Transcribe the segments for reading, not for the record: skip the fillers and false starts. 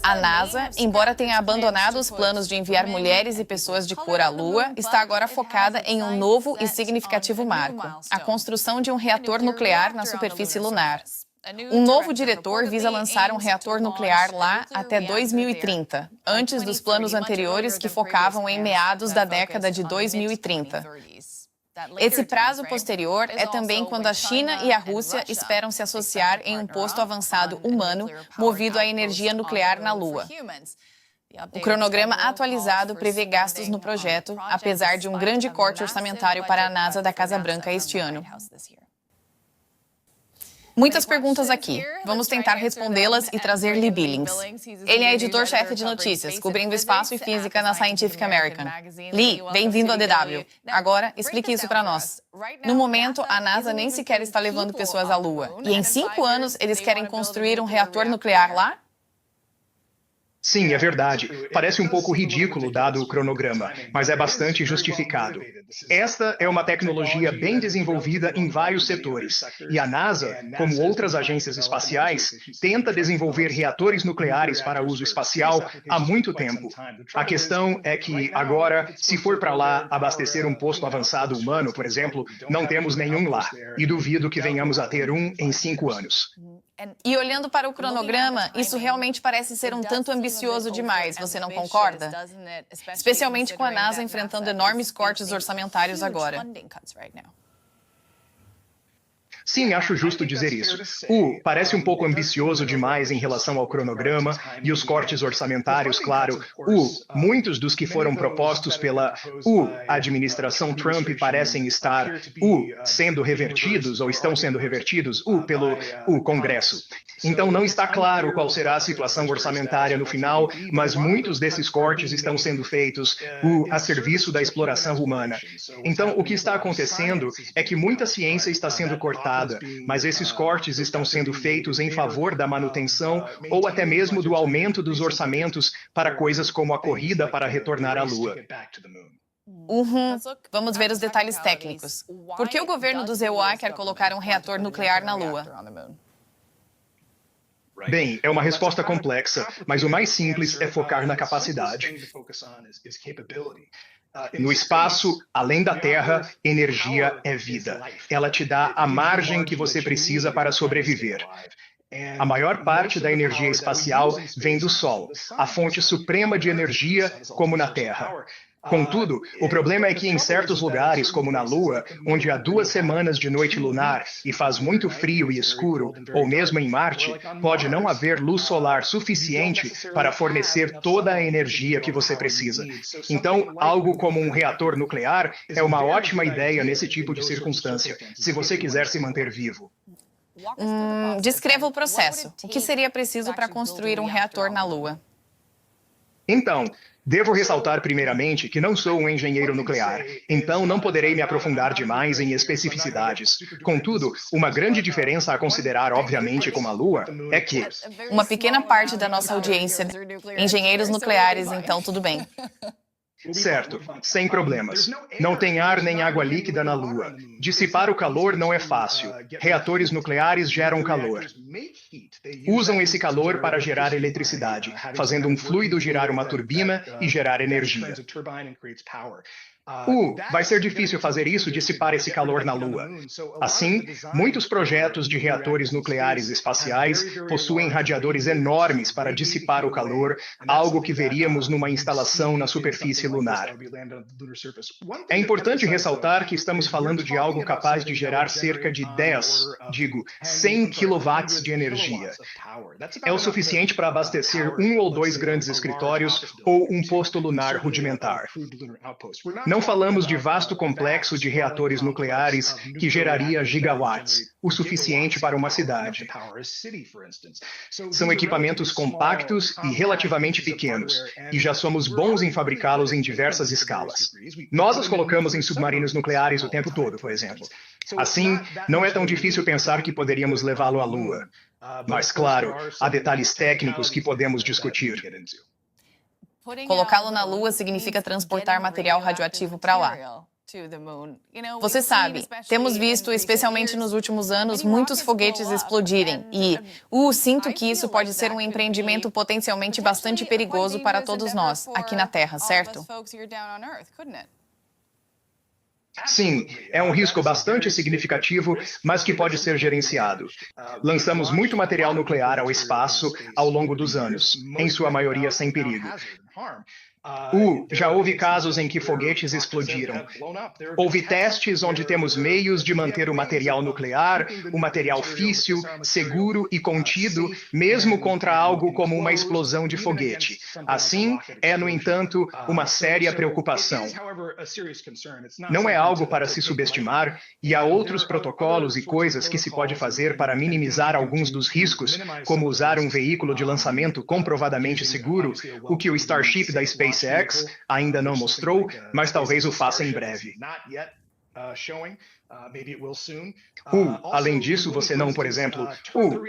A NASA, embora tenha abandonado os planos de enviar mulheres e pessoas de cor à Lua, está agora focada em um novo e significativo marco: a construção de um reator nuclear na superfície lunar. Um novo diretor visa lançar um reator nuclear lá até 2030, antes dos planos anteriores que focavam em meados da década de 2030. Esse prazo posterior é também quando a China e a Rússia esperam se associar em um posto avançado humano movido à energia nuclear na Lua. O cronograma atualizado prevê gastos no projeto, apesar de um grande corte orçamentário para a NASA da Casa Branca este ano. Muitas perguntas aqui. Vamos tentar respondê-las e trazer Lee Billings. Ele é editor-chefe de notícias, cobrindo espaço e física na Scientific American. Lee, bem-vindo à DW. Agora, explique isso para nós. No momento, a NASA nem sequer está levando pessoas à Lua. E em 5 anos, eles querem construir um reator nuclear lá? Sim, é verdade. Parece um pouco ridículo dado o cronograma, mas é bastante justificado. Esta é uma tecnologia bem desenvolvida em vários setores, e a NASA, como outras agências espaciais, tenta desenvolver reatores nucleares para uso espacial há muito tempo. A questão é que, agora, se for para lá abastecer um posto avançado humano, por exemplo, não temos nenhum lá, e duvido que venhamos a ter um em 5 anos. E olhando para o cronograma, isso realmente parece ser um tanto ambicioso demais, você não concorda? Especialmente com a NASA enfrentando enormes cortes orçamentários agora. Sim, acho justo dizer isso. Parece um pouco ambicioso demais em relação ao cronograma e os cortes orçamentários, claro. Muitos dos que foram propostos pela administração Trump parecem estar sendo revertidos ou estão sendo revertidos pelo Congresso. Então não está claro qual será a situação orçamentária no final, mas muitos desses cortes estão sendo feitos a serviço da exploração humana. Então o que está acontecendo é que muita ciência está sendo cortada, mas esses cortes estão sendo feitos em favor da manutenção ou até mesmo do aumento dos orçamentos para coisas como a corrida para retornar à Lua. Vamos ver os detalhes técnicos. Por que o governo do ZEUA quer colocar um reator nuclear na Lua? Bem, é uma resposta complexa, mas o mais simples é focar na capacidade. No espaço, além da Terra, energia é vida. Ela te dá a margem que você precisa para sobreviver. A maior parte da energia espacial vem do Sol, a fonte suprema de energia, como na Terra. Contudo, o problema é que em certos lugares, como na Lua, onde há 2 semanas de noite lunar e faz muito frio e escuro, ou mesmo em Marte, pode não haver luz solar suficiente para fornecer toda a energia que você precisa. Então, algo como um reator nuclear é uma ótima ideia nesse tipo de circunstância, se você quiser se manter vivo. Descreva o processo. O que seria preciso para construir um reator na Lua? Então, devo ressaltar primeiramente que não sou um engenheiro nuclear, então não poderei me aprofundar demais em especificidades. Contudo, uma grande diferença a considerar, obviamente, com a Lua, é que... Uma pequena parte da nossa audiência, engenheiros nucleares, então tudo bem. Certo, sem problemas. Não tem ar nem água líquida na Lua. Dissipar o calor não é fácil. Reatores nucleares geram calor. Usam esse calor para gerar eletricidade, fazendo um fluido girar uma turbina e gerar energia. Vai ser difícil fazer isso, dissipar esse calor na Lua. Assim, muitos projetos de reatores nucleares espaciais possuem radiadores enormes para dissipar o calor, algo que veríamos numa instalação na superfície lunar. É importante ressaltar que estamos falando de algo capaz de gerar cerca de 100 kW de energia. É o suficiente para abastecer 1 ou 2 grandes escritórios ou um posto lunar rudimentar. Não falamos de vasto complexo de reatores nucleares que geraria gigawatts, o suficiente para uma cidade. São equipamentos compactos e relativamente pequenos, e já somos bons em fabricá-los em diversas escalas. Nós os colocamos em submarinos nucleares o tempo todo, por exemplo. Assim, não é tão difícil pensar que poderíamos levá-lo à Lua. Mas, claro, há detalhes técnicos que podemos discutir. Colocá-lo na Lua significa transportar material radioativo para lá. Você sabe, temos visto, especialmente nos últimos anos, muitos foguetes explodirem e, sinto que isso pode ser um empreendimento potencialmente bastante perigoso para todos nós, aqui na Terra, certo? Sim, é um risco bastante significativo, mas que pode ser gerenciado. Lançamos muito material nuclear ao espaço ao longo dos anos, em sua maioria sem perigo. Já houve casos em que foguetes explodiram. Houve testes onde temos meios de manter o material nuclear, o material físsil, seguro e contido, mesmo contra algo como uma explosão de foguete. Assim, é, no entanto, uma séria preocupação. Não é algo para se subestimar, e há outros protocolos e coisas que se pode fazer para minimizar alguns dos riscos, como usar um veículo de lançamento comprovadamente seguro, o que o Starship da SpaceX ainda não mostrou, mas talvez o faça em breve. Além disso, você não, por exemplo,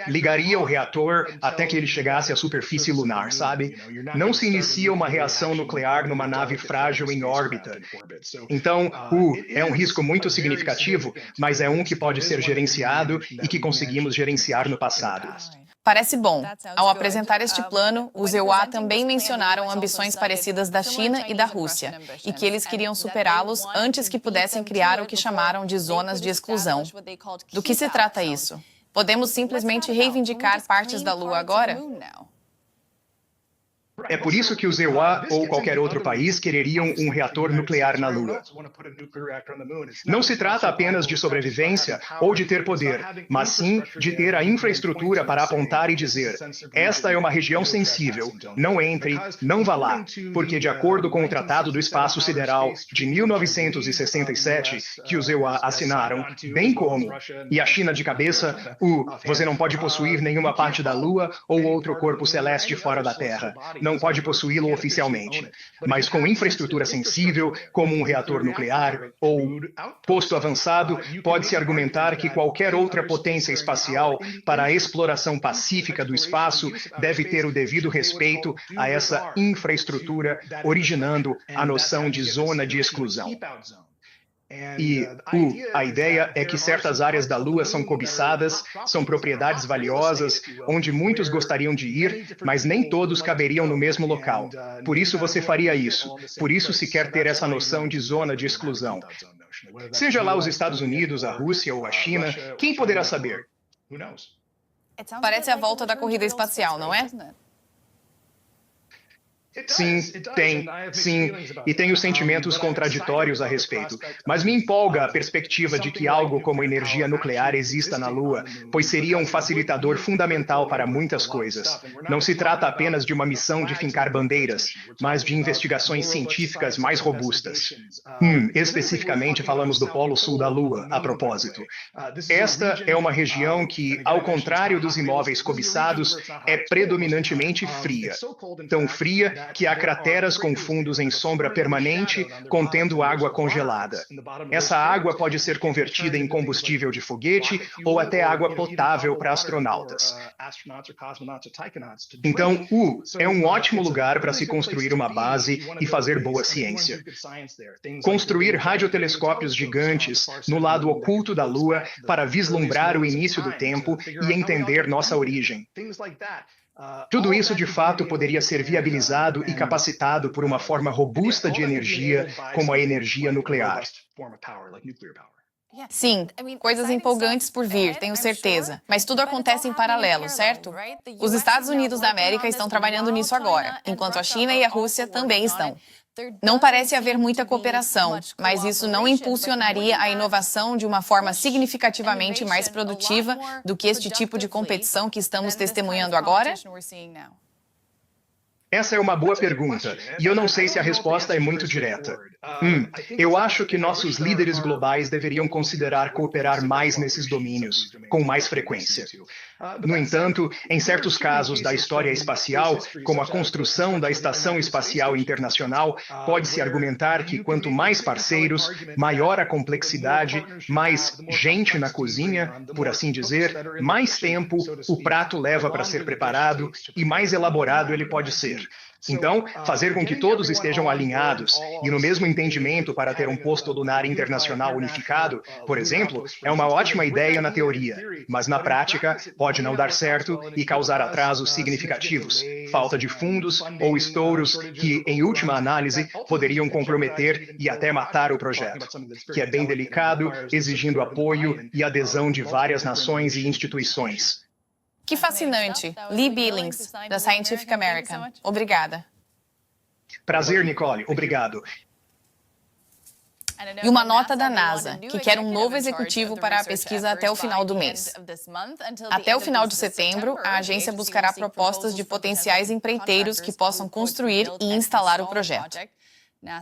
ligaria o reator até que ele chegasse à superfície lunar, sabe? Não se inicia uma reação nuclear numa nave frágil em órbita. Então, é um risco muito significativo, mas é um que pode ser gerenciado e que conseguimos gerenciar no passado. Parece bom. Ao apresentar este plano, os EUA também mencionaram ambições parecidas da China e da Rússia, e que eles queriam superá-los antes que pudessem criar o que chamaram de zonas de exclusão. Do que se trata isso? Podemos simplesmente reivindicar partes da Lua agora? É por isso que os EUA ou qualquer outro país quereriam um reator nuclear na Lua. Não se trata apenas de sobrevivência ou de ter poder, mas sim de ter a infraestrutura para apontar e dizer: esta é uma região sensível, não entre, não vá lá, porque de acordo com o Tratado do Espaço Sideral de 1967, que os EUA assinaram, bem como, e a China de cabeça, você não pode possuir nenhuma parte da Lua ou outro corpo celeste fora da Terra. Não pode possuí-lo oficialmente, mas com infraestrutura sensível, como um reator nuclear ou posto avançado, pode-se argumentar que qualquer outra potência espacial para a exploração pacífica do espaço deve ter o devido respeito a essa infraestrutura, originando a noção de zona de exclusão. E a ideia é que certas áreas da Lua são cobiçadas, são propriedades valiosas, onde muitos gostariam de ir, mas nem todos caberiam no mesmo local. Por isso você faria isso. Por isso se quer ter essa noção de zona de exclusão. Seja lá os Estados Unidos, a Rússia ou a China, quem poderá saber? Parece a volta da corrida espacial, não é? Sim, e tenho sentimentos contraditórios a respeito, mas me empolga a perspectiva de que algo como energia nuclear exista na Lua, pois seria um facilitador fundamental para muitas coisas. Não se trata apenas de uma missão de fincar bandeiras, mas de investigações científicas mais robustas. Especificamente falamos do Polo Sul da Lua, a propósito. Esta é uma região que, ao contrário dos imóveis cobiçados, é predominantemente fria. Tão fria que há crateras com fundos em sombra permanente, contendo água congelada. Essa água pode ser convertida em combustível de foguete ou até água potável para astronautas. Então, é um ótimo lugar para se construir uma base e fazer boa ciência. Construir radiotelescópios gigantes no lado oculto da Lua para vislumbrar o início do tempo e entender nossa origem. Tudo isso, de fato, poderia ser viabilizado e capacitado por uma forma robusta de energia, como a energia nuclear. Sim, coisas empolgantes por vir, tenho certeza. Mas tudo acontece em paralelo, certo? Os Estados Unidos da América estão trabalhando nisso agora, enquanto a China e a Rússia também estão. Não parece haver muita cooperação, mas isso não impulsionaria a inovação de uma forma significativamente mais produtiva do que este tipo de competição que estamos testemunhando agora? Essa é uma boa pergunta, e eu não sei se a resposta é muito direta. Eu acho que nossos líderes globais deveriam considerar cooperar mais nesses domínios, com mais frequência. No entanto, em certos casos da história espacial, como a construção da Estação Espacial Internacional, pode-se argumentar que quanto mais parceiros, maior a complexidade, mais gente na cozinha, por assim dizer, mais tempo o prato leva para ser preparado e mais elaborado ele pode ser. conseguir. Então, fazer com que todos estejam alinhados e no mesmo entendimento para ter um posto lunar internacional unificado, por exemplo, é uma ótima ideia na teoria, mas na prática pode não dar certo e causar atrasos significativos, falta de fundos ou estouros que, em última análise, poderiam comprometer e até matar o projeto, que é bem delicado, exigindo apoio e adesão de várias nações e instituições. Que fascinante. Lee Billings, da Scientific American. Obrigada. Prazer, Nicole. Obrigado. E uma nota da NASA, que quer um novo executivo para a pesquisa até o final do mês. Até o final de setembro, a agência buscará propostas de potenciais empreiteiros que possam construir e instalar o projeto.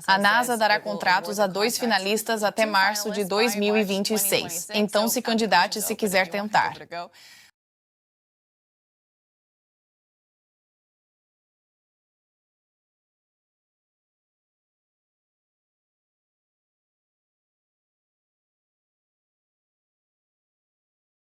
A NASA dará contratos a 2 finalistas até março de 2026, então se candidate se quiser tentar.